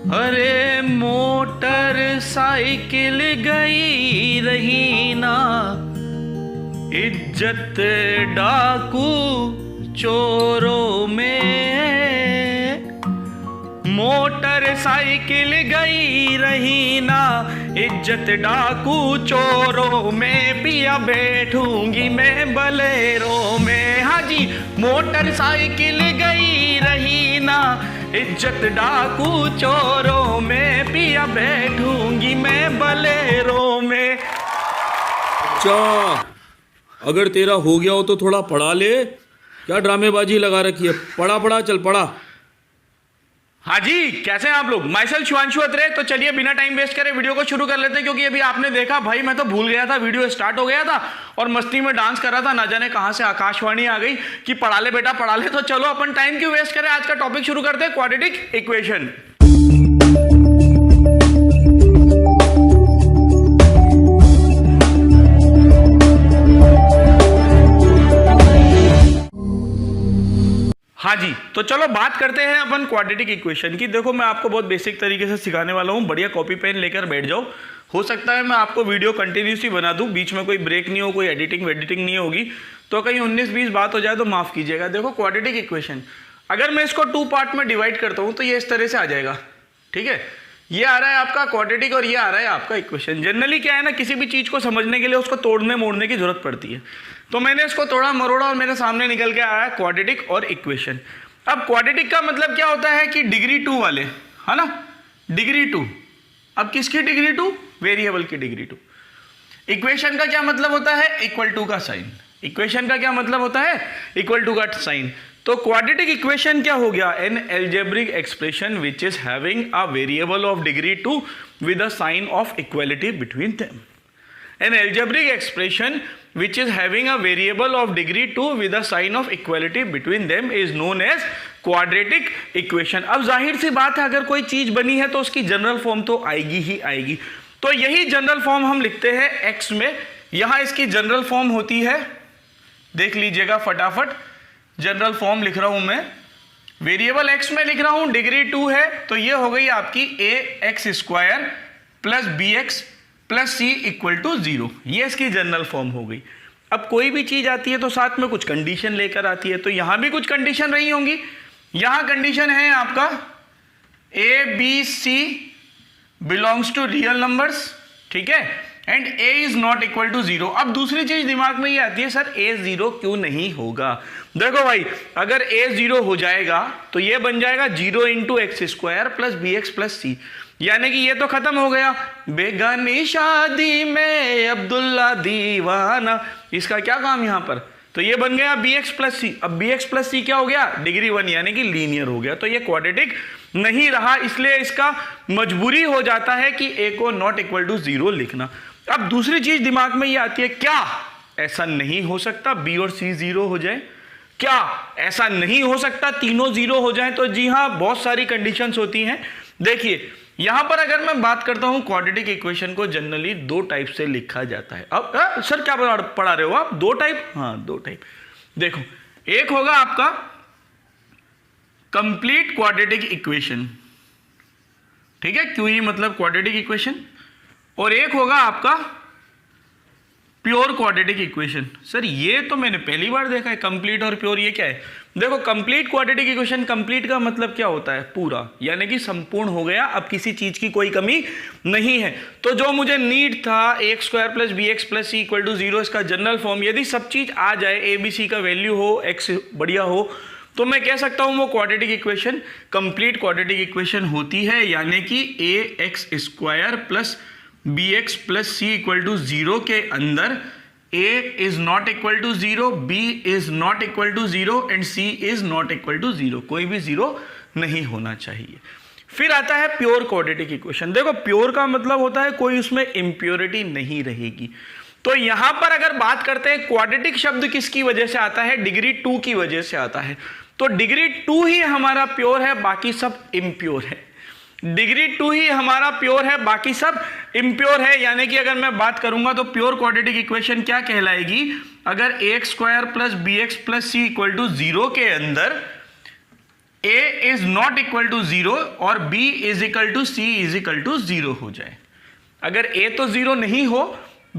अरे motor cycle गई रही ना, इज्जत डाकू चोरों में। मोटर साइकिल गई रही ना, इज्जत डाकू चोरों में। पिया बैठूंगी मैं बलेरों में। हाँ जी, मोटर साइकिल गई रही ना, इज्जत डाकू चोरों में। पिया बैठूंगी मैं बलेरों में। अच्छा, अगर तेरा हो गया हो तो थोड़ा पढ़ा ले। क्या ड्रामेबाजी लगा रखी है? पढ़ा पढ़ा, चल पढ़ा। हाँ जी, कैसे हैं आप लोग? माई सेल्फ शिवांशु अत्रे। तो चलिए बिना टाइम वेस्ट करे वीडियो को शुरू कर लेते हैं, क्योंकि अभी आपने देखा भाई मैं तो भूल गया था, वीडियो स्टार्ट हो गया था और मस्ती में डांस कर रहा था। ना जाने कहां से आकाशवाणी आ गई कि पढ़ा ले बेटा पढ़ा ले। तो चलो अपन टाइम क्यों वेस्ट करें, आज का टॉपिक शुरू करते हैं, क्वाड्रेटिक इक्वेशन। हाँ जी, तो चलो बात करते हैं अपन क्वाड्रेटिक इक्वेशन की। देखो मैं आपको बहुत बेसिक तरीके से सिखाने वाला हूँ, बढ़िया कॉपी पेन लेकर बैठ जाओ। हो सकता है मैं आपको वीडियो कंटिन्यूसली बना दूँ, बीच में कोई ब्रेक नहीं हो, कोई एडिटिंग नहीं होगी, तो कहीं 19-20 बात हो जाए तो माफ़ कीजिएगा। देखो क्वाड्रेटिक इक्वेशन, अगर मैं इसको 2 पार्ट में डिवाइड करता हूँ तो ये इस तरह से आ जाएगा। ठीक है, ये आ रहा है आपका क्वाड्रेटिक और ये आ रहा है आपका इक्वेशन। जनरली क्या है ना, किसी भी चीज़ को समझने के लिए उसको तोड़ने मोड़ने की जरूरत पड़ती है। तो मैंने इसको तोड़ा मरोड़ा और मेरे सामने निकल के आया क्वाड्रेटिक और इक्वेशन। अब क्वाड्रेटिक का मतलब क्या होता है कि डिग्री 2 वाले, है ना, डिग्री 2। अब किसकी डिग्री 2? वेरिएबल की डिग्री 2। इक्वेशन का क्या मतलब होता है? इक्वल टू का साइन। इक्वेशन का क्या मतलब होता है? इक्वल टू का साइन। तो क्वाड्रेटिक इक्वेशन क्या हो गया? An algebraic expression which is having a variable of degree 2 with a sign of equality between them. An algebraic expression which is having a variable of degree 2 with a sign of equality between them is known as quadratic equation। अब जाहिर सी बात है, अगर कोई चीज बनी है तो उसकी जनरल फॉर्म तो आएगी ही आएगी। तो यही जनरल फॉर्म हम लिखते हैं x में। यहां इसकी जनरल फॉर्म होती है, देख लीजिएगा फटाफट। जनरल फॉर्म लिख रहा हूं मैं, वेरिएबल x में लिख रहा हूं, डिग्री 2 है तो ये हो गई आपकी ax² plus bx plus C equal to 0। ये इसकी जनरल फॉर्म हो गई। अब कोई भी चीज आती है तो साथ में कुछ कंडीशन लेकर आती है, तो यहां भी कुछ कंडीशन रही होंगी। यहां कंडीशन है आपका A B C belongs to real numbers, ठीक है, and A is not equal to 0। अब दूसरी चीज दिमाग में ये आती है, सर ए 0 क्यों नहीं होगा? देखो भाई, अगर ए 0 हो जाएगा तो ये बन जाएगा 0 into x² plus B x plus c, यानी कि ये तो खत्म हो गया। बेगानी शादी में अब्दुल्ला दीवाना, इसका क्या काम यहां पर? तो ये बन गया bx प्लस सी। अब bx प्लस सी क्या हो गया? डिग्री 1, यानी कि लीनियर हो गया। तो ये क्वाड्रेटिक नहीं रहा, इसलिए इसका मजबूरी हो जाता है कि a को नॉट इक्वल टू 0 लिखना। अब दूसरी चीज दिमाग में ये आती है, क्या ऐसा नहीं हो सकता b और c 0 हो जाए? क्या ऐसा नहीं हो सकता तीनों 0 हो जाए? तो जी हाँ, बहुत सारी कंडीशंस होती हैं। देखिए यहां पर अगर मैं बात करता हूं, क्वाड्रेटिक इक्वेशन को जनरली 2 टाइप से लिखा जाता है। अब सर क्या पढ़ा रहे हो आप? 2 टाइप? हाँ 2 टाइप। देखो, एक होगा आपका कंप्लीट क्वाड्रेटिक इक्वेशन, ठीक है, QE मतलब क्वाड्रेटिक इक्वेशन, और एक होगा आपका प्योर क्वाड्रेटिक इक्वेशन। सर ये तो मैंने पहली बार देखा है, कंप्लीट और प्योर, ये क्या है? देखो कंप्लीट क्वाड्रेटिक इक्वेशन, कंप्लीट का मतलब क्या होता है? पूरा, यानी कि संपूर्ण हो गया, अब किसी चीज की कोई कमी नहीं है। तो जो मुझे नीड था ax² plus bx plus C equal to 0, इसका जनरल फॉर्म, यदि सब चीज आ जाए, ए बी सी का वैल्यू हो, x बढ़िया हो, तो मैं कह सकता हूं वो quadratic equation complete quadratic equation होती है, यानी कि ax² plus bx plus C equal to 0 के अंदर a is not equal to 0, b is not equal to 0 and c is not equal to 0, कोई भी 0 नहीं होना चाहिए। फिर आता है प्योर क्वाड्रेटिक इक्वेशन। देखो प्योर का मतलब होता है कोई उसमें इम्प्योरिटी नहीं रहेगी। तो यहां पर अगर बात करते हैं क्वाड्रेटिक शब्द किसकी वजह से आता है? डिग्री 2 की वजह से आता है। तो डिग्री 2 ही हमारा प्योर है, बाकी सब इम्प्योर है। डिग्री 2 ही हमारा प्योर है, बाकी सब इम्प्योर है। यानी कि अगर मैं बात करूंगा तो प्योर क्वाड्रेटिक इक्वेशन क्या कहलाएगी? अगर ax² plus bx plus C equal to 0 के अंदर a is not equal to 0 और b is equal to c is equal to 0 हो जाए। अगर a तो 0 नहीं हो,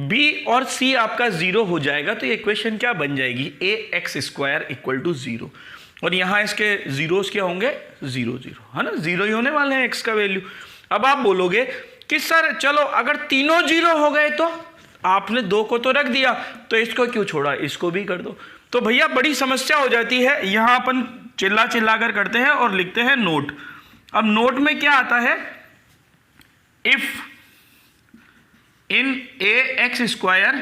b और c आपका 0 हो जाएगा, तो ये इक्वेशन क्या बन जाएगी, ax स्क्वायर इक्वल टू 0। और यहाँ इसके जीरोस क्या होंगे, 0 0, है ना, 0 ही होने वाले हैं x का वैल्यू। अब आप बोलोगे कि सर चलो अगर तीनों 0 हो गए तो आपने 2 को तो रख दिया, तो इसको क्यों छोड़ा, इसको भी कर दो। तो भैया बड़ी समस्या हो जाती है। यहाँ अपन चिल्ला चिल्ला कर करते हैं और लिखते हैं नोट। अब नोट में क्या आता है, if in A X square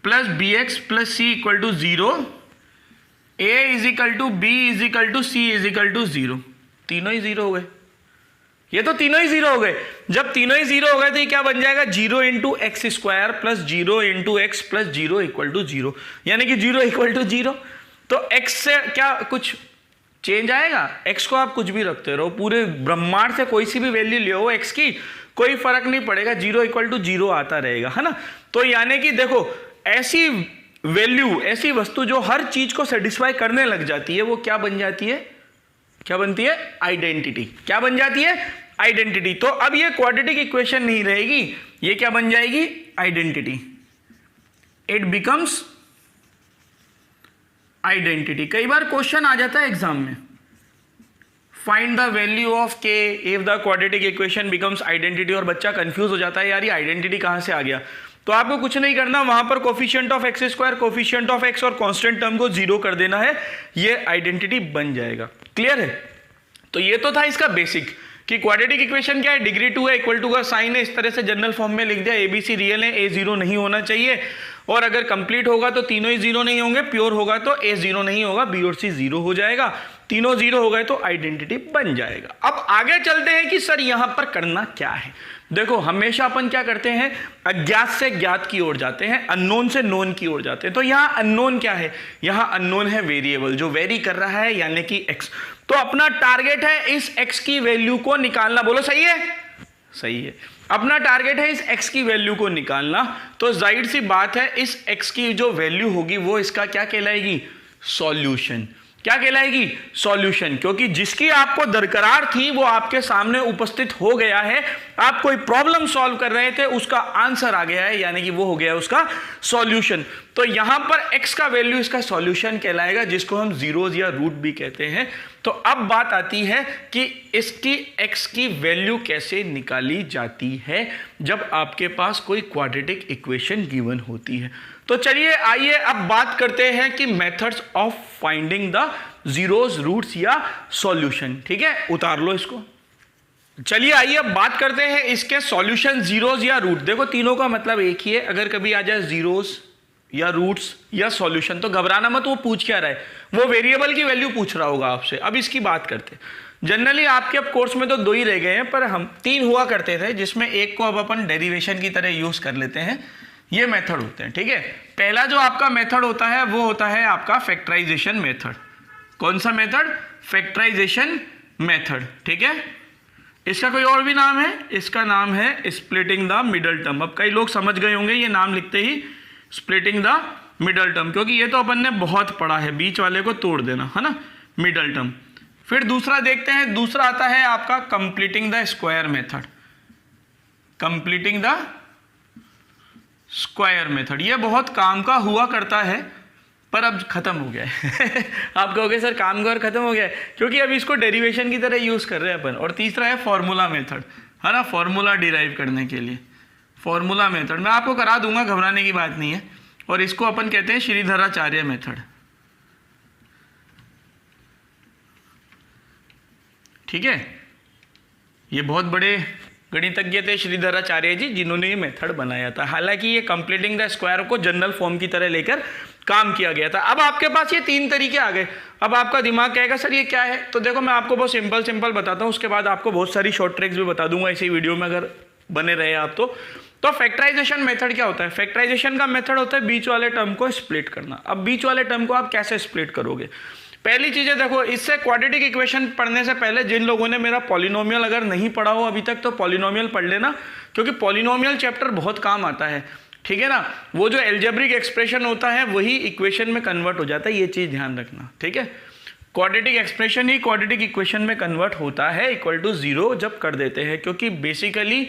plus B x plus C equal to 0, A is equal to B is equal to C is equal to 0। तीनों ही 0 हो गए, ये तो तीनों ही 0 हो गए। जब तीनों ही 0 हो गए तो ये क्या बन जाएगा, 0 into X square plus 0 into X plus 0 equal to 0, यानी कि 0 इक्वल टू 0। तो x से क्या कुछ चेंज आएगा, x को आप कुछ भी रखते रहो, पूरे ब्रह्मांड से कोई सी भी वैल्यू ले हो x की, कोई फर्क नहीं पड़ेगा, 0 इक्वल टू 0 आता रहेगा, है ना। तो यानी कि देखो ऐसी वैल्यू, ऐसी वस्तु जो हर चीज को सेटिस्फाई करने लग जाती है, वो क्या बन जाती है, क्या बनती है, आइडेंटिटी। क्या बन जाती है, आइडेंटिटी। तो अब ये क्वाड्रेटिक इक्वेशन नहीं रहेगी, ये क्या बन जाएगी, आइडेंटिटी। It becomes identity. कई बार क्वेश्चन आ जाता है एग्जाम में, फाइंड द वैल्यू ऑफ के if the quadratic equation becomes identity, और बच्चा कंफ्यूज हो जाता है, यार ये आइडेंटिटी कहां से आ गया। तो आपको कुछ नहीं करना, वहां पर coefficient of x square, coefficient of x और कांस्टेंट टर्म को 0 कर देना है, ये आइडेंटिटी बन जाएगा। क्लियर है। तो ये तो था इसका बेसिक कि क्वाड्रेटिक इक्वेशन क्या है, डिग्री 2 है, इक्वल टू का साइन है, इस तरह से जनरल फॉर्म में लिख दिया, एबीसी रियल है, ए 0 नहीं होना चाहिए, और अगर कंप्लीट होगा तो तीनों ही 0 नहीं होंगे, प्योर होगा तो ए 0 नहीं होगा, बी और सी 0 हो जाएगा, तीनों 0 हो गए तो आइडेंटिटी बन जाएगा। अब आगे चलते हैं कि सर यहां पर करना क्या है। देखो हमेशा अपन क्या करते हैं, अज्ञात से ज्ञात की ओर जाते हैं, अननोन से नोन की ओर जाते हैं। तो यहां अननोन क्या है, यहां अननोन है वेरिएबल जो वेरी कर रहा है, यानी कि एक्स। तो अपना टारगेट है इस एक्स की वैल्यू को निकालना। बोलो सही है, सही है। अपना टारगेट है इस x की वैल्यू को निकालना। तो जाहिर सी बात है इस x की जो वैल्यू होगी वो इसका क्या कहलाएगी, सॉल्यूशन। क्या कहलाएगी, सॉल्यूशन। क्योंकि जिसकी आपको दरकरार थी वो आपके सामने उपस्थित हो गया है, आप कोई प्रॉब्लम सॉल्व कर रहे थे, उसका आंसर आ गया है, यानी कि वो हो गया उसका सॉल्यूशन। तो यहां पर x का वैल्यू इसका सॉल्यूशन कहलाएगा, जिसको हम जीरोज या रूट भी कहते हैं। तो अब बात आती है कि इसकी x की वैल्यू कैसे निकाली जाती है जब आपके पास कोई क्वाड्रेटिक इक्वेशन गिवन होती है। तो चलिए आइए अब बात करते हैं कि methods of finding the zeros, roots या सॉल्यूशन। ठीक है, उतार लो इसको। चलिए आइए अब बात करते हैं इसके सॉल्यूशन, जीरोज या रूट। देखो तीनों का मतलब एक ही है, अगर कभी आ जाए जीरोज या रूट्स या सॉल्यूशन तो घबराना मत, वो पूछ क्या रहा है, वो वेरिएबल की वैल्यू पूछ रहा होगा आपसे। अब इसकी बात करते हैं। जनरली आपके अब कोर्स में तो 2 ही रह गए हैं, पर हम 3 हुआ करते थे, जिसमें एक को अब अपन डेरिवेशन की तरह यूज कर लेते हैं। ये मेथड होते हैं, ठीक है। पहला जो आपका मेथड होता है वो होता है आपका फैक्टराइजेशन मेथड। कौन सा मेथड, फैक्टराइजेशन मेथड, ठीक है। इसका कोई और भी नाम है, इसका नाम है स्प्लिटिंग द मिडल टर्म। अब कई लोग समझ गए होंगे ये नाम लिखते ही, स्प्लिटिंग द मिडल टर्म, क्योंकि ये तो अपन ने बहुत पढ़ा है, बीच वाले को तोड़ देना, है ना, मिडल टर्म। फिर दूसरा देखते हैं, दूसरा आता है आपका completing the square method. Completing the square method, ये बहुत काम का हुआ करता है, पर अब खत्म हो गया है। आप कहोगे सर काम का और खत्म हो गया है, क्योंकि अब इसको डेरिवेशन की तरह यूज कर रहे हैं अपन। और तीसरा है फॉर्मूला मेथड, है ना, फॉर्मूला डिराइव करने के लिए फॉर्मूला मेथड। मैं आपको करा दूंगा, घबराने की बात नहीं है। और इसको अपन कहते हैं श्रीधराचार्य मेथड, ठीक है। ये बहुत बड़े गणितज्ञ थे श्रीधराचार्य जी, जिन्होंने ये मेथड बनाया था। हालांकि ये कंप्लीटिंग द स्क्वायर को जनरल फॉर्म की तरह लेकर काम किया गया था। अब आपके पास ये 3 तरीके आ गए। अब आपका दिमाग कहेगा सर ये क्या है, तो देखो मैं आपको बहुत सिंपल बताता हूँ, उसके बाद आपको बहुत सारी शॉर्ट ट्रिक्स भी बता दूंगा इसी वीडियो में, अगर बने रहे आप तो फैक्टराइजेशन मेथड क्या होता है, फैक्टराइजेशन का मेथड होता है बीच वाले टर्म को स्प्लिट करना। अब बीच वाले टर्म को आप कैसे स्प्लिट करोगे, पहली चीज़ है देखो, इससे क्वाड्रेटिक इक्वेशन पढ़ने से पहले जिन लोगों ने मेरा पॉलिनोमियल अगर नहीं पढ़ा हो अभी तक, तो पॉलिनोमियल पढ़ लेना, क्योंकि पॉलिनोमियल चैप्टर बहुत काम आता है, ठीक है ना। वो जो एल्जेब्रिक एक्सप्रेशन होता है वही इक्वेशन में कन्वर्ट हो जाता है, ये चीज़ ध्यान रखना, ठीक है। क्वाड्रेटिक एक्सप्रेशन ही क्वाड्रेटिक इक्वेशन में कन्वर्ट होता है इक्वल टू 0 जब कर देते हैं, क्योंकि बेसिकली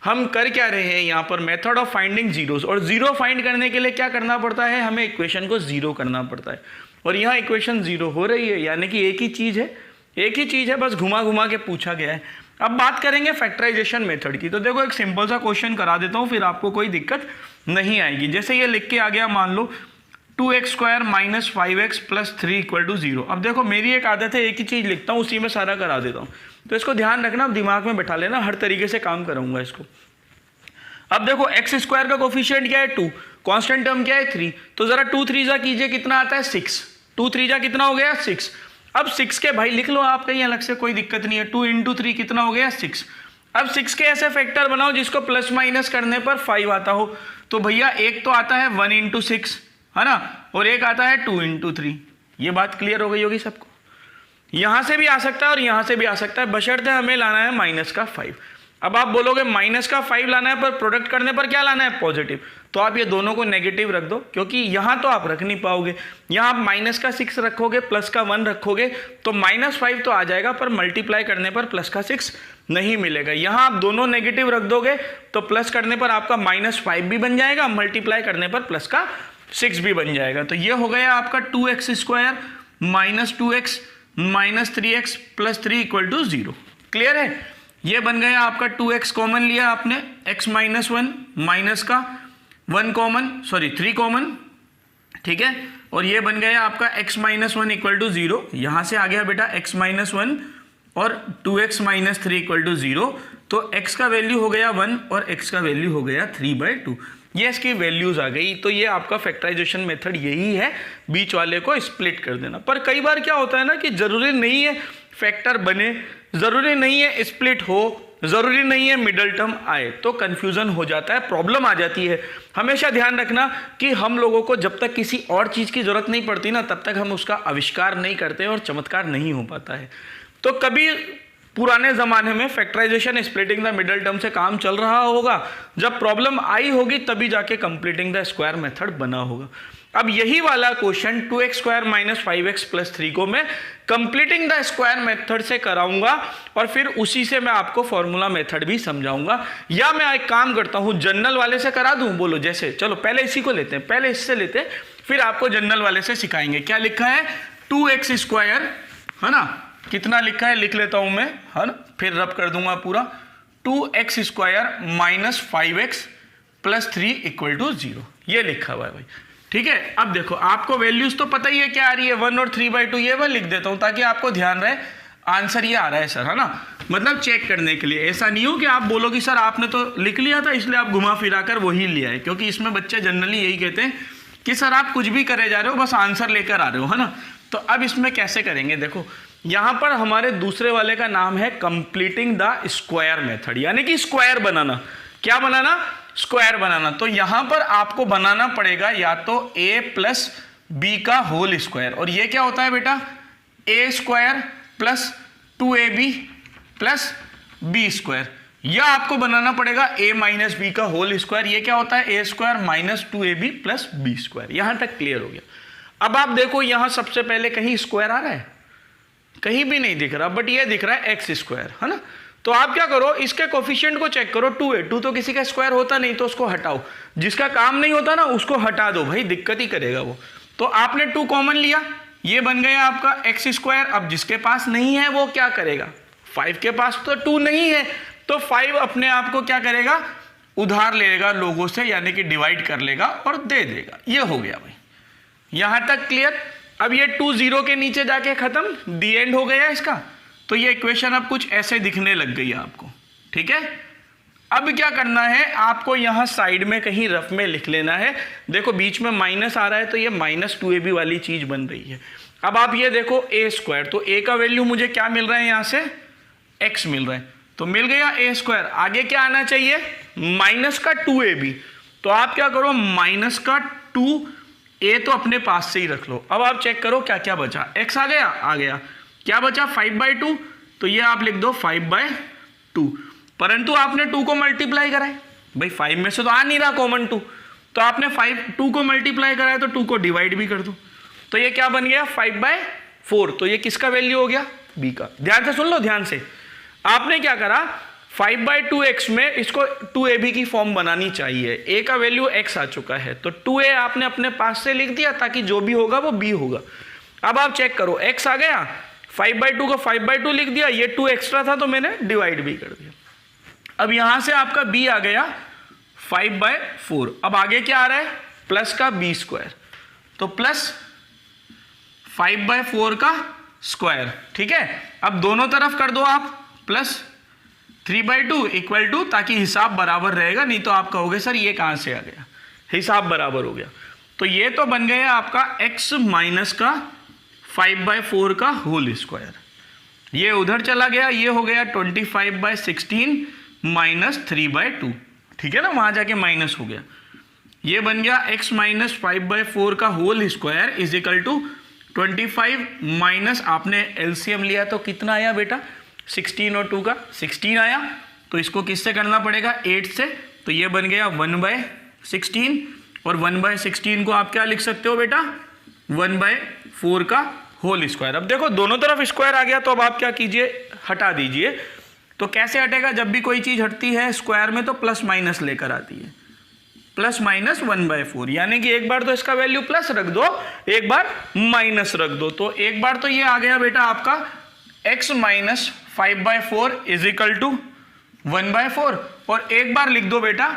हम कर क्या रहे हैं यहाँ पर, मेथड ऑफ फाइंडिंग जीरोस, और जीरो फाइंड करने के लिए क्या करना पड़ता है, हमें इक्वेशन को जीरो करना पड़ता है, और यहाँ इक्वेशन जीरो हो रही है, यानी कि एक ही चीज़ है, बस घुमा घुमा के पूछा गया है। अब बात करेंगे फैक्टराइजेशन मेथड की। तो देखो एक सिंपल सा क्वेश्चन करा देता हूँ, फिर आपको कोई दिक्कत नहीं आएगी। जैसे ये लिख के आ गया, मान लो 2x² - 5x + 3 = 0। अब देखो मेरी एक आदत है, एक ही चीज़ लिखता हूँ उसी में सारा करा देता हूँ, तो इसको ध्यान रखना, अब दिमाग में बैठा लेना, हर तरीके से काम करूँगा इसको। अब देखो x² का कोफिशिएंट क्या है 2, कांस्टेंट टर्म क्या है 3, तो जरा 2 3 जा कीजिए, कितना आता है 6, 2 3 जा कितना हो गया 6। अब 6 के भाई लिख लो आप कहीं अलग से, कोई दिक्कत नहीं है, 2 × 3 कितना हो गया 6। अब 6 के ऐसे फैक्टर बनाओ जिसको प्लस माइनस करने पर 5 आता हो, तो भैया एक तो आता है 1 × 6 है ना, और एक आता है 2 × 3। ये बात क्लियर हो गई होगी सबको। यहां से भी आ सकता है और यहां से भी आ सकता है, बशर्ते हमें लाना है -5। अब आप बोलोगे -5 लाना है, पर प्रोडक्ट करने पर क्या लाना है पॉजिटिव, तो आप ये दोनों को नेगेटिव रख दो, क्योंकि यहां तो आप रख नहीं पाओगे। यहां आप -6 रखोगे, +1 रखोगे तो -5 तो आ जाएगा, पर मल्टीप्लाई करने पर +6 नहीं मिलेगा। यहां आप दोनों नेगेटिव रख दोगे तो प्लस करने पर आपका -5 भी बन जाएगा, मल्टीप्लाई करने पर +6 भी बन जाएगा। तो ये हो गया आपका 2x² - 2x - 3x + 3 = 0। क्लियर है? ये बन गया आपका 2x कॉमन लिया आपने, x - 1 माइनस का 3 कॉमन, ठीक है, और ये बन गया आपका x - 1 = 0। यहां से आ गया बेटा x - 1 और 2x - 3 = 0, तो x का वैल्यू हो गया 1 और x का वैल्यू हो गया 3/2। ये इसकी वैल्यूज आ गई। तो ये आपका फैक्टराइजेशन मेथड यही है, बीच वाले को स्प्लिट कर देना। पर कई बार क्या होता है ना कि जरूरी नहीं है फैक्टर बने, जरूरी नहीं है स्प्लिट हो, जरूरी नहीं है मिडल टर्म आए, तो कंफ्यूजन हो जाता है, प्रॉब्लम आ जाती है। हमेशा ध्यान रखना कि हम लोगों को जब तक किसी और चीज की जरूरत नहीं पड़ती ना, तब तक हम उसका आविष्कार नहीं करते और चमत्कार नहीं हो पाता है। तो कभी पुराने ज़माने में factorisation splitting the middle term से काम चल रहा होगा, जब प्रॉब्लम आई होगी तभी जाके कंप्लीटिंग द स्क्वायर मेथड बना होगा। अब यही वाला क्वेश्चन 2x² - 5x + 3 को मैं कंप्लीटिंग द स्क्वायर मेथड से कराऊंगा, और फिर उसी से मैं आपको फॉर्मूला मेथड भी समझाऊंगा। या मैं एक काम करता हूं, जनरल वाले से करा दूं, बोलो जैसे, चलो पहले इसी को लेते हैं, पहले इससे लेते हैं, फिर आपको जनरल वाले से सिखाएंगे। क्या लिखा है 2x² है ना, कितना लिखा है लिख लेता हूं मैं, है ना, फिर रब कर दूंगा पूरा, 2x² - 5x + 3 = 0, ये लिखा हुआ है भाई। ठीक है, अब देखो आपको वैल्यूज तो पता ही है क्या आ रही है, 1 और 3/2, ये मैं लिख देता हूं ताकि आपको ध्यान रहे आंसर ये आ रहा है सर, है ना, मतलब चेक करने के लिए। ऐसा नहीं हो कि आप बोलो कि सर आपने तो लिख लिया था इसलिए आप घुमा फिरा कर वही लिया है, क्योंकि इसमें बच्चे जनरली यही कहते हैं कि सर आप कुछ भी करे जा रहे हो, बस आंसर लेकर आ रहे हो, है ना। तो अब इसमें कैसे करेंगे, देखो यहां पर हमारे दूसरे वाले का नाम है कंप्लीटिंग द स्क्वायर मेथड, यानी कि स्क्वायर बनाना। क्या बनाना? स्क्वायर बनाना। तो यहां पर आपको बनाना पड़ेगा या तो a + b का होल स्क्वायर, और ये क्या होता है बेटा a² + 2ab + b², या आपको बनाना पड़ेगा a - b का होल स्क्वायर, ये क्या होता है a² - 2ab + b²। यहां तक क्लियर हो गया। अब आप देखो यहां सबसे पहले कहीं स्क्वायर आ रहा है, कहीं भी नहीं दिख रहा, बट ये दिख रहा है x², है ना। तो आप क्या करो, इसके कोफिशिएंट को चेक करो, 2 है, 2 तो किसी का स्क्वायर होता नहीं, तो उसको हटाओ, जिसका काम नहीं होता ना उसको हटा दो भाई, दिक्कत ही करेगा वो। तो आपने 2 कॉमन लिया, ये बन गया आपका x²। अब जिसके पास नहीं है वो क्या करेगा, 5 के पास तो 2 नहीं है, तो 5 अपने आप को क्या करेगा, उधार लेगा लोगों से, यानी कि डिवाइड कर लेगा और दे देगा। ये हो गया भाई, यहां तक क्लियर। अब ये 2 0 के नीचे जाके खत्म, दी एंड हो गया इसका। तो ये इक्वेशन अब कुछ ऐसे दिखने लग गई है आपको, ठीक है। अब क्या करना है, आपको यहां साइड में कहीं रफ में लिख लेना है। देखो बीच में माइनस आ रहा है, तो ये -2ab वाली चीज बन रही है। अब आप ये देखो a², तो a का वैल्यू मुझे क्या मिल रहा है, यहां से x मिल रहा है, तो मिल गया a²। आगे क्या आना चाहिए, -2ab, तो आप क्या करो, -2, a तो अपने पास से ही रख लो। अब आप चेक करो क्या क्या बचा, x आ गया, क्या बचा 5/2, तो ये आप लिख दो 5/2, परंतु आपने 2 को मल्टीप्लाई करा है भाई, 5 में से तो आ नहीं रहा कॉमन 2, तो आपने 2 को मल्टीप्लाई करा है, तो 2 को डिवाइड भी कर दो, तो ये क्या बन गया 4, तो ये किसका वैल्यू हो गया? b का। ध्यान से सुन लो, ध्यान से। आपने क्या करा, 5/2x में इसको 2ab की फॉर्म बनानी चाहिए। a का वैल्यू x आ चुका है, तो 2a आपने अपने पास से लिख दिया ताकि जो भी होगा वो b होगा। अब आप चेक करो, x आ गया, 5/2 का 5/2 लिख दिया, ये 2 एक्स्ट्रा था तो मैंने डिवाइड भी कर दिया। अब यहां से आपका b आ गया 5/4। अब आगे क्या आ रहा है? प्लस का b², तो प्लस 5/4 का स्क्वायर। ठीक है, अब दोनों तरफ कर दो आप, प्लस 3/2 इक्वल टू, ताकि हिसाब बराबर रहेगा, नहीं तो आप कहोगे सर ये कहां से आ गया, हिसाब बराबर हो गया। तो ये तो बन गया आपका x माइनस का 5/4 का होल स्क्वायर, ये उधर चला गया, ये हो गया 25/16 माइनस 3/2। ठीक है ना, वहां जाके माइनस हो गया, ये बन गया x माइनस 5/4 का whole square is equal to 25 minus, आपने एलसीएम लिया तो कितना आया बेटा? 16 और 2 का 16 आया, तो इसको किससे करना पड़ेगा? 8 से, तो ये बन गया 1/16, और 1/16 को आप क्या लिख सकते हो बेटा? 1/4 का होल स्क्वायर। अब देखो दोनों तरफ स्क्वायर आ गया, तो अब आप क्या कीजिए, हटा दीजिए। तो कैसे हटेगा? जब भी कोई चीज हटती है स्क्वायर में तो प्लस माइनस लेकर आती है, प्लस माइनस 1/4, यानी कि एक बार तो इसका वैल्यू प्लस रख दो, एक बार माइनस रख दो। तो एक बार तो ये आ गया बेटा आपका x minus 5/4 is equal to 1/4, और एक बार लिख दो बेटा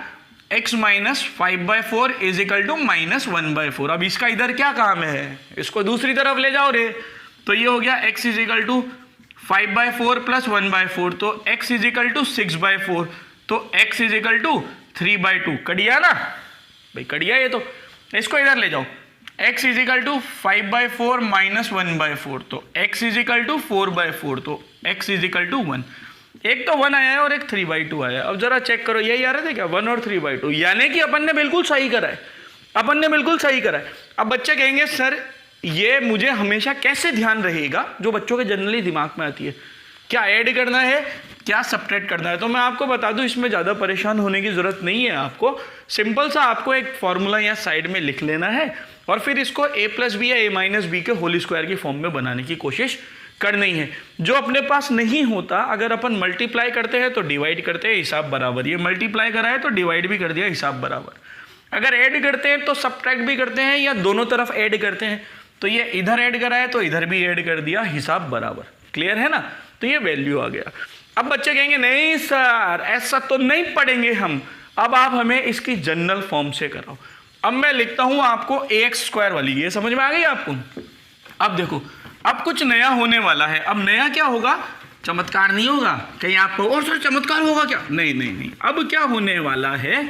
x minus 5/4 is equal to minus 1/4। अब इसका इधर क्या काम है, इसको दूसरी तरफ ले जाओ रे, तो ये हो गया x is equal to 5/4 plus 1/4, तो x इज इक्वल टू 6/4, तो x इज इक्वल टू 3/2। कटिया ना भाई, कटिया ये तो, इसको इधर ले जाओ, x is equal to 5/4 minus 1/4, तो x इज इक्वल टू 4/4, तो x इज इक्वल टू 1। एक तो 1 आया है और एक 3/2 आया है। अब जरा चेक करो, यही आ रहे थे क्या, 1 और 3/2, यानी कि अपन ने बिल्कुल सही करा है, अपन ने बिल्कुल सही करा है। अब बच्चे कहेंगे सर ये मुझे हमेशा कैसे ध्यान रहेगा, जो बच्चों के जनरली दिमाग में आती है, क्या ऐड करना है, क्या सब्ट्रैक्ट करना है। तो मैं आपको बता दूं, इसमें ज़्यादा परेशान होने की ज़रूरत नहीं है। आपको सिंपल सा आपको एक फॉर्मूला यहाँ साइड में लिख लेना है, और फिर इसको a प्लस बी या a माइनस बी के होल स्क्वायर की फॉर्म में बनाने की कोशिश करनी है। जो अपने पास नहीं होता, अगर अपन मल्टीप्लाई करते हैं तो डिवाइड करते हैं, हिसाब बराबर। ये मल्टीप्लाई करा है तो डिवाइड भी कर दिया, हिसाब बराबर। अगर ऐड करते हैं तो सब्ट्रैक्ट भी करते हैं, या दोनों तरफ ऐड करते हैं, तो ये इधर ऐड करा है तो इधर भी ऐड कर दिया, हिसाब बराबर। क्लियर है ना, तो ये वैल्यू आ गया। अब बच्चे कहेंगे नहीं सर ऐसा तो नहीं पढ़ेंगे हम, अब आप हमें इसकी जनरल फॉर्म से कराओ। अब मैं लिखता हूं आपको ax² वाली, ये समझ में आ गई आपको। अब देखो, अब कुछ नया होने वाला है। अब नया क्या होगा, चमत्कार नहीं होगा कहीं आपको, और सर चमत्कार होगा क्या, नहीं नहीं नहीं। अब क्या होने वाला है,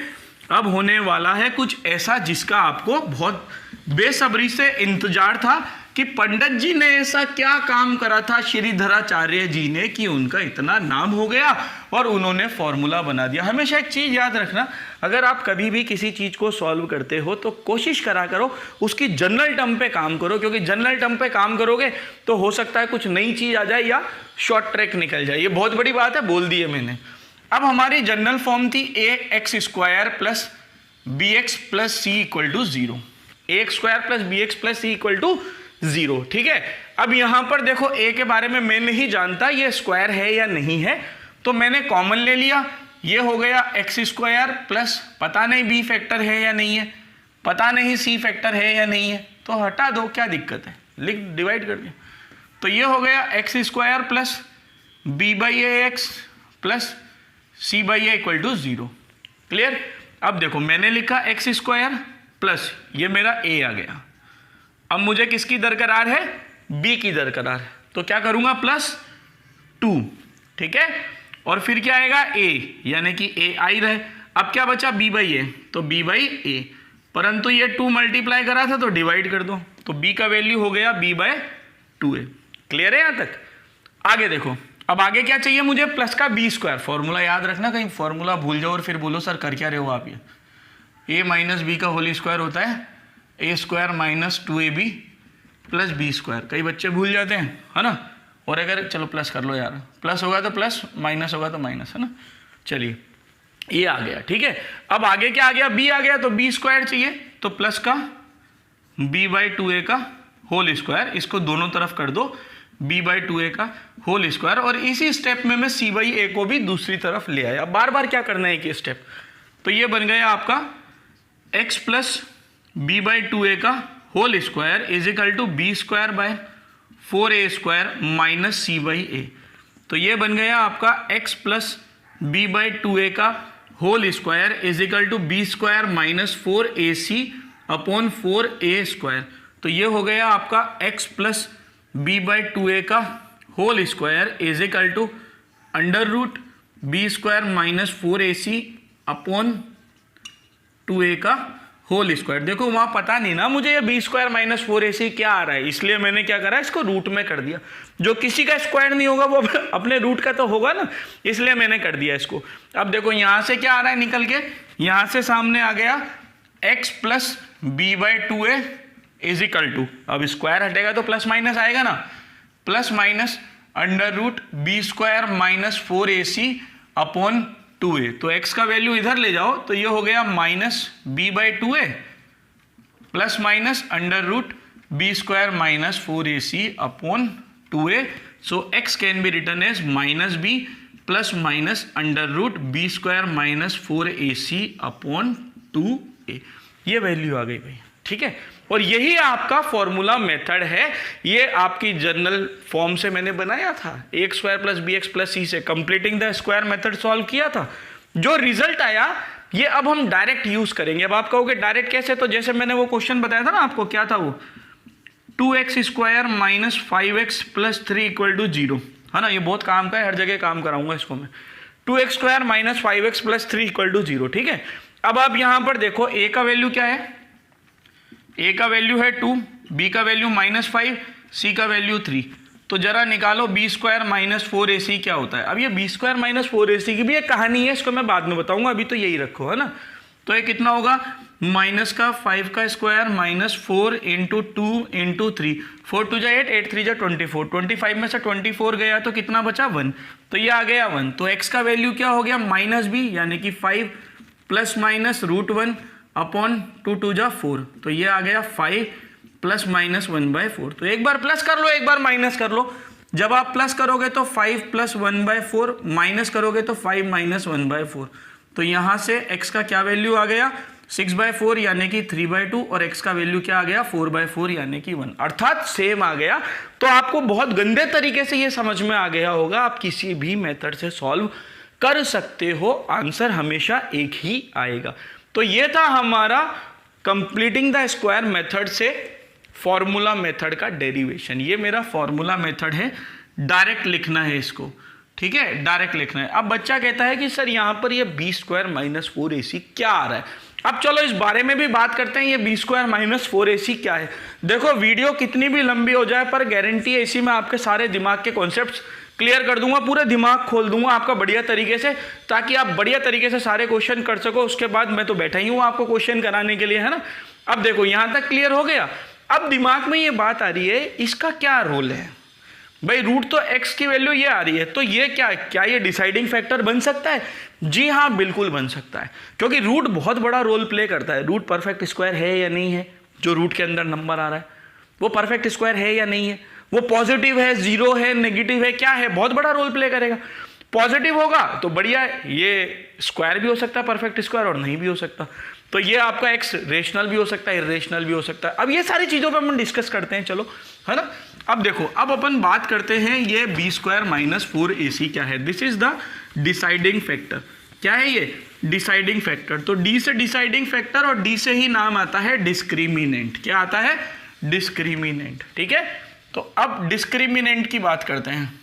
अब होने वाला है कुछ ऐसा जिसका आपको बहुत बेसब्री से इंतजार था कि पंडित जी ने ऐसा क्या काम करा था श्रीधराचार्य जी ने कि उनका इतना नाम हो गया और उन्होंने फॉर्मूला बना दिया। हमेशा एक चीज़ याद रखना, अगर आप कभी भी किसी चीज़ को सॉल्व करते हो तो कोशिश करा करो उसकी जनरल टर्म पे काम करो, क्योंकि जनरल टर्म पे काम करोगे तो हो सकता है कुछ नई चीज़ आ जाए या शॉर्ट ट्रैक निकल जाए। ये बहुत बड़ी बात है, बोल दी है मैंने। अब हमारी जनरल फॉर्म थी ax² plus bx plus C equal to 0, ax² plus bx plus C equal to 0। ठीक है, अब यहां पर देखो a के बारे में मैं नहीं जानता ये स्क्वायर है या नहीं है, तो मैंने कॉमन ले लिया, ये हो गया x² प्लस पता नहीं b फैक्टर है या नहीं है, पता नहीं c फैक्टर है या नहीं है, तो हटा दो, क्या दिक्कत है, लिख डिवाइड कर दिया। तो ये हो गया x² plus b/ax plus c/a equal to 0। Clear. अब देखो मैंने लिखा x² प्लस ये मेरा a आ गया, अब मुझे किसकी दरकरार है, b की दरकरार है, तो क्या करूंगा +2। ठीक है, और फिर क्या आएगा a, यानी कि a आई रहे। अब क्या बचा b/a, तो b/a, परंतु ये 2 मल्टीप्लाई करा था तो डिवाइड कर दो, तो b का वैल्यू हो गया b/2a। क्लियर है यहां तक। आगे देखो, अब आगे क्या चाहिए मुझे, प्लस का b²। फॉर्मूला याद रखना, कहीं फॉर्मूला भूल जाओ और फिर बोलो सर कर क्या रहे हो आप, ये a माइनस बी का होल स्क्वायर होता है a² minus 2ab plus b²। कई बच्चे भूल जाते हैं, है ना, और अगर चलो प्लस कर लो यार, प्लस होगा तो प्लस, माइनस होगा तो माइनस, है ना। चलिए ये आ गया। ठीक है, अब आगे क्या आ गया, b आ गया, तो b² चाहिए, तो प्लस का b/2a का होल स्क्वायर, इसको दोनों तरफ कर दो b/2a का होल स्क्वायर, और इसी स्टेप में मैं c/a को भी दूसरी तरफ ले आया। बार बार क्या करना है कि स्टेप, तो ये बन गया आपका x प्लस b/2a का whole square is equal to b²/4a² minus c/a। तो ये बन गया आपका x प्लस b/2a का whole square is equal to b² minus 4ac upon 4a²। तो ये हो गया आपका x प्लस b/2a का whole square is equal to under root b² minus 4ac upon 2a का होल स्क्वायर। देखो वहां पता नहीं ना मुझे ये b² माइनस 4ac क्या आ रहा है, इसलिए मैंने क्या करा, इसको रूट में कर दिया। जो किसी का स्क्वायर नहीं होगा वो अपने रूट का तो होगा ना, इसलिए मैंने कर दिया इसको। अब देखो यहां से क्या आ रहा है निकल के, यहां से सामने आ गया x plus b/2a is equal to, अब स्क्वायर हटेगा तो प्लस माइनस आएगा ना, plus minus under root b² minus 4ac upon 2a। तो x का वैल्यू इधर ले जाओ तो ये हो गया minus b/2a plus minus under root b² minus 4ac upon 2a। So x can be written as minus b plus minus under root b² minus 4ac upon 2a। ये वैल्यू आ गई भाई, ठीक है। और यही आपका फॉर्मूला मेथड है, ये आपकी जनरल फॉर्म से मैंने बनाया था, a² plus bx plus c से completing the square method solve किया था। जो रिजल्ट आया ये अब हम डायरेक्ट यूज करेंगे। अब आप कहोगे डायरेक्ट कैसे, तो जैसे मैंने वो क्वेश्चन बताया था ना आपको, क्या था वो, 2x² minus 5x plus 3 equal to 0, है ना। ये बहुत काम का है, हर जगह काम कराऊंगा इसको मैं। 2x² minus 5x plus 3 equal to 0, ठीक है। अब आप यहां पर देखो a का वैल्यू क्या है, a का वैल्यू है 2, b का वैल्यू -5, c का वैल्यू 3। तो जरा निकालो b² माइनस 4ac क्या होता है। अब ये b² माइनस 4ac की भी एक कहानी है, इसको मैं बाद में बताऊंगा, अभी तो यही रखो, है ना। तो ये कितना होगा, माइनस का 5 का स्क्वायर माइनस 4 इंटू 2 इंटू 3, 4 2 जा 8, 8 3 जा 24, 25 में से 24 गया तो कितना बचा 1, तो ये आ गया 1। तो x का वैल्यू क्या हो गया, माइनस b यानी कि 5 प्लस माइनस √1 अपॉन 2 2 जा 4, तो ये आ गया 5 प्लस माइनस 1/4। तो एक बार प्लस कर लो, एक बार माइनस कर लो। जब आप प्लस करोगे तो 5 प्लस 1/4, माइनस करोगे तो 5 माइनस 1/4। तो यहाँ से x का क्या वैल्यू आ गया, 6/4 यानी कि 3/2, और x का वैल्यू क्या आ गया, 4/4 यानी कि 1, अर्थात सेम आ गया। तो आपको बहुत गंदे तरीके से ये समझ में आ गया होगा, आप किसी भी मेथड से सॉल्व कर सकते हो, आंसर हमेशा एक ही आएगा। तो ये था हमारा कंप्लीटिंग द स्क्वायर मेथड से फॉर्मूला मेथड का डेरिवेशन। ये मेरा फॉर्मूला मेथड है, डायरेक्ट लिखना है इसको, ठीक है, डायरेक्ट लिखना है। अब बच्चा कहता है कि सर यहाँ पर ये b² माइनस 4ac क्या आ रहा है। अब चलो इस बारे में भी बात करते हैं, ये b² माइनस 4ac क्या है। देखो वीडियो कितनी भी लंबी हो जाए पर गारंटी है इसी में आपके सारे दिमाग के कॉन्सेप्ट्स क्लियर कर दूंगा, पूरे दिमाग खोल दूंगा आपका बढ़िया तरीके से, ताकि आप बढ़िया तरीके से सारे क्वेश्चन कर सको। उसके बाद मैं तो बैठा ही हूँ आपको क्वेश्चन कराने के लिए, है ना। अब देखो यहाँ तक क्लियर हो गया। अब दिमाग में ये बात आ रही है, इसका क्या रोल है भाई, रूट तो x की वैल्यू ये आ रही है, तो ये क्या ये डिसाइडिंग फैक्टर बन सकता है। जी हाँ, बिल्कुल बन सकता है, क्योंकि रूट बहुत बड़ा रोल प्ले करता है। रूट परफेक्ट स्क्वायर है या नहीं है, जो रूट के अंदर नंबर आ रहा है वो परफेक्ट स्क्वायर है या नहीं है, वो पॉजिटिव है, जीरो है, नेगेटिव है, क्या है, बहुत बड़ा रोल प्ले करेगा। पॉजिटिव होगा तो बढ़िया है, ये स्क्वायर भी हो सकता है परफेक्ट स्क्वायर, और नहीं भी हो सकता। तो ये आपका x रेशनल भी हो सकता है, इरेशनल भी हो सकता है। अब ये सारी चीज़ों पे हम डिस्कस करते हैं, चलो, है ना। अब देखो, अब अपन बात करते हैं ये b² माइनस 4ac क्या है। This is the deciding factor. क्या है ये, डिसाइडिंग फैक्टर। तो d से डिसाइडिंग फैक्टर, और d से ही नाम आता है डिस्क्रिमिनेंट। क्या आता है, डिस्क्रिमिनेंट, ठीक है। तो अब डिस्क्रिमिनेंट की बात करते हैं।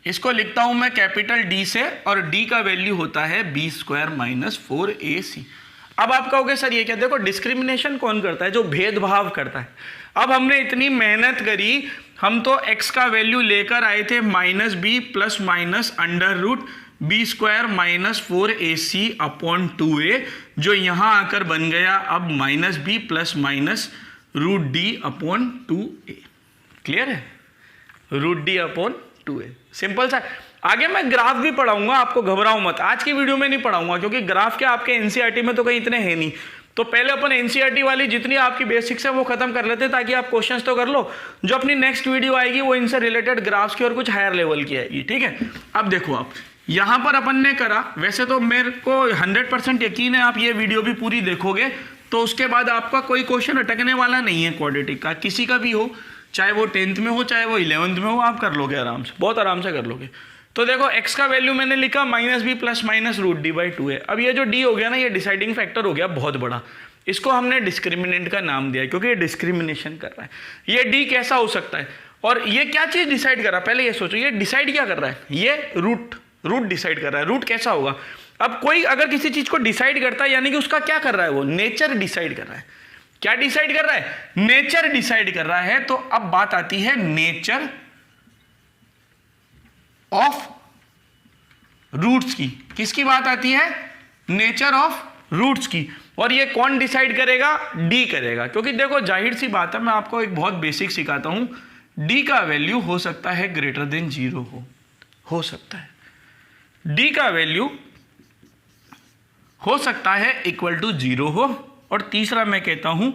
इसको लिखता हूं मैं कैपिटल D से, और D का वैल्यू होता है b² माइनस 4ac। अब आप कहोगे सर ये क्या, देखो डिस्क्रिमिनेशन कौन करता है, जो भेदभाव करता है। अब हमने इतनी मेहनत करी, हम तो x का वैल्यू लेकर आए थे -b plus minus under root b² minus 4ac upon 2a, जो यहाँ आकर बन गया अब -b plus minus √d upon 2a। Clear है, √d अपॉन 2a, सिंपल सा। आगे मैं ग्राफ भी पढ़ाऊंगा आपको, घबराओ मत। आज की वीडियो में नहीं पढ़ाऊंगा, क्योंकि ग्राफ के आपके एनसीईआरटी में तो कहीं इतने हैं नहीं। तो पहले अपन एनसीईआरटी वाली जितनी आपकी बेसिक्स है वो खत्म कर लेते हैं, ताकि आप क्वेश्चंस तो कर लो। जो अपनी नेक्स्ट वीडियो आएगी वो इनसे रिलेटेड ग्राफ्स की और कुछ हायर लेवल की आएगी, ठीक है। अब देखो आप यहाँ पर अपन ने करा, वैसे तो मेरे को 100% यकीन है आप ये वीडियो भी पूरी देखोगे तो उसके बाद आपका कोई क्वेश्चन अटकने वाला नहीं है क्वाड्रेटिक का, किसी का भी हो, चाहे वो 10th में हो चाहे वो 11th में हो, आप कर लोगे आराम से, बहुत आराम से कर लोगे। तो देखो x का वैल्यू मैंने लिखा -b प्लस माइनस √d/2 है। अब ये जो d हो गया ना, ये डिसाइडिंग फैक्टर हो गया बहुत बड़ा, इसको हमने डिस्क्रिमिनेंट का नाम दिया क्योंकि ये डिस्क्रिमिनेशन कर रहा है। ये d कैसा हो सकता है और ये क्या चीज़ डिसाइड कर रहा है, पहले ये सोचो, ये डिसाइड क्या कर रहा है, ये रूट डिसाइड कर रहा है। रूट कैसा होगा, अब कोई अगर किसी चीज़ को डिसाइड करता है यानी कि उसका क्या कर रहा है, वो नेचर डिसाइड कर रहा है। क्या डिसाइड कर रहा है, नेचर डिसाइड कर रहा है। तो अब बात आती है नेचर ऑफ रूट्स की, किसकी बात आती है, नेचर ऑफ रूट्स की। और ये कौन डिसाइड करेगा, डी करेगा, क्योंकि देखो जाहिर सी बात है, मैं आपको एक बहुत बेसिक सिखाता हूं, डी का वैल्यू हो सकता है ग्रेटर देन 0 हो सकता है, डी का वैल्यू हो सकता है इक्वल टू 0 हो, और तीसरा मैं कहता हूं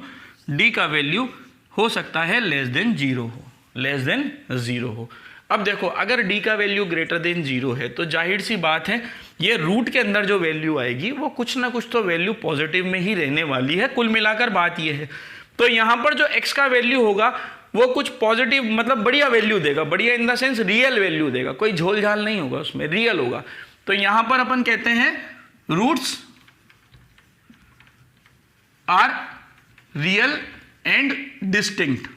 डी का वैल्यू हो सकता है लेस देन 0 हो। अब देखो अगर d का वैल्यू ग्रेटर देन 0 है तो जाहिर सी बात है ये रूट के अंदर जो वैल्यू आएगी वो कुछ ना कुछ तो वैल्यू पॉजिटिव में ही रहने वाली है। कुल मिलाकर बात ये है, तो यहाँ पर जो x का वैल्यू होगा वो कुछ पॉजिटिव मतलब बढ़िया वैल्यू देगा, बढ़िया in the sense real value देगा, कोई झोल झाल नहीं होगा उसमें, रियल होगा। तो यहाँ पर अपन कहते हैं roots are real and distinct.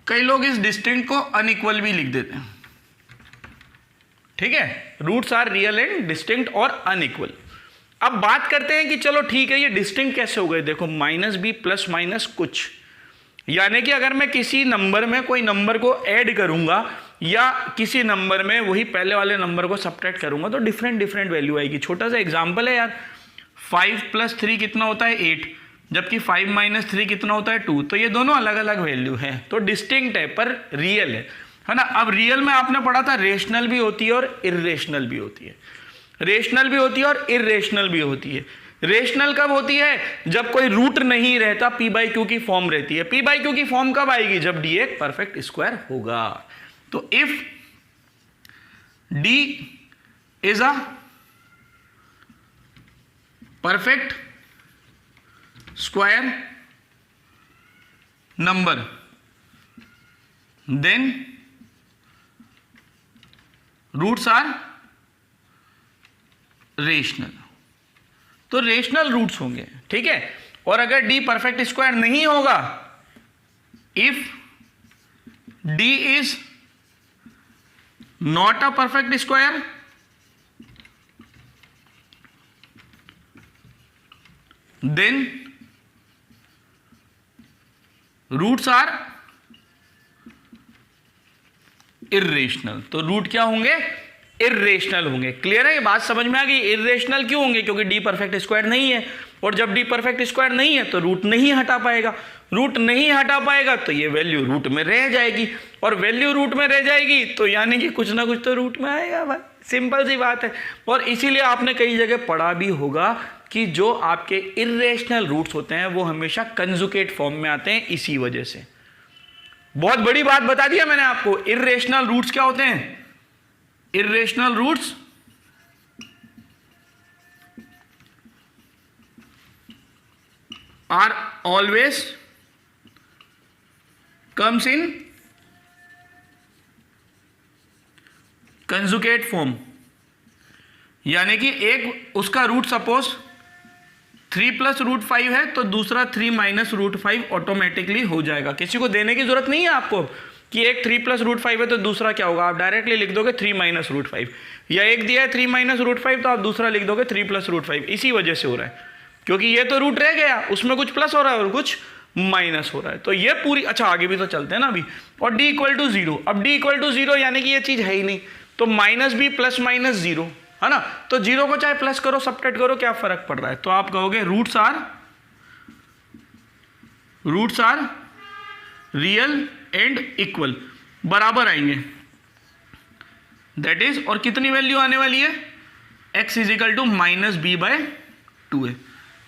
कई लोग इस डिस्टिंक्ट को अनइक्वल भी लिख देते हैं, ठीक है, roots are real and distinct और अनइक्वल। अब बात करते हैं कि चलो ठीक है ये डिस्टिंक्ट कैसे हो गए। देखो -b प्लस माइनस कुछ, यानी कि अगर मैं किसी नंबर में कोई नंबर को ऐड करूंगा या किसी नंबर में वही पहले वाले नंबर को सब्ट्रैक्ट करूंगा तो डिफरेंट वैल्यू आएगी। छोटा सा एग्जांपल है यार, 5 + 3 कितना होता है 8, जबकि 5 - 3 कितना होता है 2, तो ये दोनों अलग अलग वैल्यू हैं, तो डिस्टिंक्ट है पर रियल है ना। अब रियल में आपने पढ़ा था रेशनल भी होती है और इर्रेशनल भी होती है, रेशनल भी होती है और इर्रेशनल भी होती है। रेशनल कब होती है, जब कोई रूट नहीं रहता, p/q की फॉर्म रहती है। p/q की फॉर्म कब आएगी, जब d एक परफेक्ट स्क्वायर होगा। तो if d is a perfect square number then roots are rational, तो रेशनल रूट्स होंगे, ठीक है। और अगर d परफेक्ट स्क्वायर नहीं होगा, if d is not a perfect square then roots are irrational. तो रूट क्या होंगे, इर्रेशनल होंगे। क्लियर है, ये बात समझ में आ गई। इर्रेशनल क्यों होंगे, क्योंकि d परफेक्ट स्क्वायर नहीं है, और जब d परफेक्ट स्क्वायर नहीं है तो रूट नहीं हटा पाएगा, रूट नहीं हटा पाएगा तो ये वैल्यू रूट में रह जाएगी, और वैल्यू रूट में रह जाएगी तो यानी कि कुछ ना कुछ तो रूट में आएगा भाई, सिंपल सी बात है। और इसीलिए आपने कई जगह पढ़ा भी होगा कि जो आपके इर्रेशनल रूट्स होते हैं वो हमेशा कंजुगेट फॉर्म में आते हैं, इसी वजह से। बहुत बड़ी बात बता दिया मैंने आपको। इर्रेशनल रूट्स क्या होते हैं, irrational roots are always comes in conjugate form, यानी कि एक उसका रूट सपोज 3 + √5 है तो दूसरा 3 - √5 ऑटोमेटिकली हो जाएगा। किसी को देने की जरूरत नहीं है आपको कि एक 3 + √5 है तो दूसरा क्या होगा, आप डायरेक्टली लिख दोगे 3 - √5, या एक दिया है 3 - √5 तो आप दूसरा लिख दोगे 3 + √5। इसी वजह से हो रहा है, क्योंकि ये तो रूट रह गया, उसमें कुछ प्लस हो रहा है और कुछ माइनस हो रहा है। तो ये पूरी, अच्छा आगे भी तो चलते हैं ना अभी। और d = 0, अब d = 0 यानी कि ये चीज है ही नहीं, तो -b प्लस माइनस 0 है ना। तो 0 को चाहे प्लस करो सब्ट्रैक्ट करो, क्या फर्क पड़ रहा है। तो आप कहोगे roots are real and equal, बराबर आएंगे, दैट इज, और कितनी वैल्यू आने वाली है, x = -b/2 है।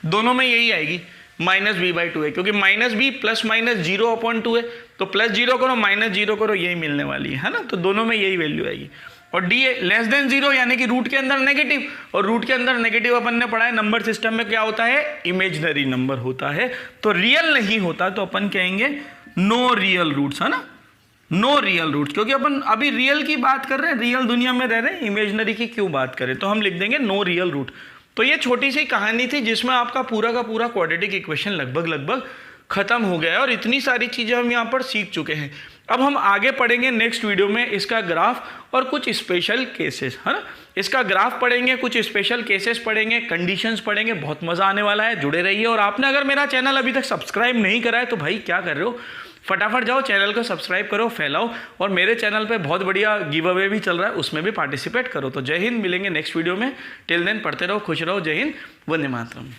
दोनों में यही आएगी -b/2 है, क्योंकि -b प्लस माइनस 0/2 है, तो प्लस 0 करो माइनस 0 करो यही मिलने वाली है ना, तो दोनों में यही वैल्यू आएगी। और d लेस देन 0 यानी कि रूट के अंदर नेगेटिव, और रूट के अंदर नेगेटिव अपन ने पढ़ा है नंबर सिस्टम में क्या होता है, इमेजिनरी नंबर होता है, तो रियल नहीं होता, तो अपन कहेंगे नो रियल रूट्स, है ना, नो रियल रूट्स, क्योंकि अपन अभी रियल की बात कर रहे हैं, रियल दुनिया में रह रहे हैं, इमेजिनरी की क्यों बात करें, तो हम लिख देंगे नो रियल रूट। तो ये छोटी सी कहानी थी जिसमें आपका पूरा का पूरा क्वाड्रेटिक इक्वेशन लगभग खत्म हो गया है, और इतनी सारी चीज़ें हम यहाँ पर सीख चुके हैं। अब हम आगे पढ़ेंगे नेक्स्ट वीडियो में इसका ग्राफ और कुछ स्पेशल केसेस, है ना, इसका ग्राफ पढ़ेंगे, कुछ स्पेशल केसेस पढ़ेंगे, कंडीशंस पढ़ेंगे, बहुत मज़ा आने वाला है, जुड़े रहिए। और आपने अगर मेरा चैनल अभी तक सब्सक्राइब नहीं करा है तो भाई क्या कर रहे हो, फटाफट जाओ चैनल को सब्सक्राइब करो, फैलाओ, और मेरे चैनल पे बहुत बढ़िया गिव अवे भी चल रहा है, उसमें भी पार्टिसिपेट करो। तो जय हिंद, मिलेंगे नेक्स्ट वीडियो में, टिल देन पढ़ते रहो, खुश रहो, जय हिंद, वंदे मातरम।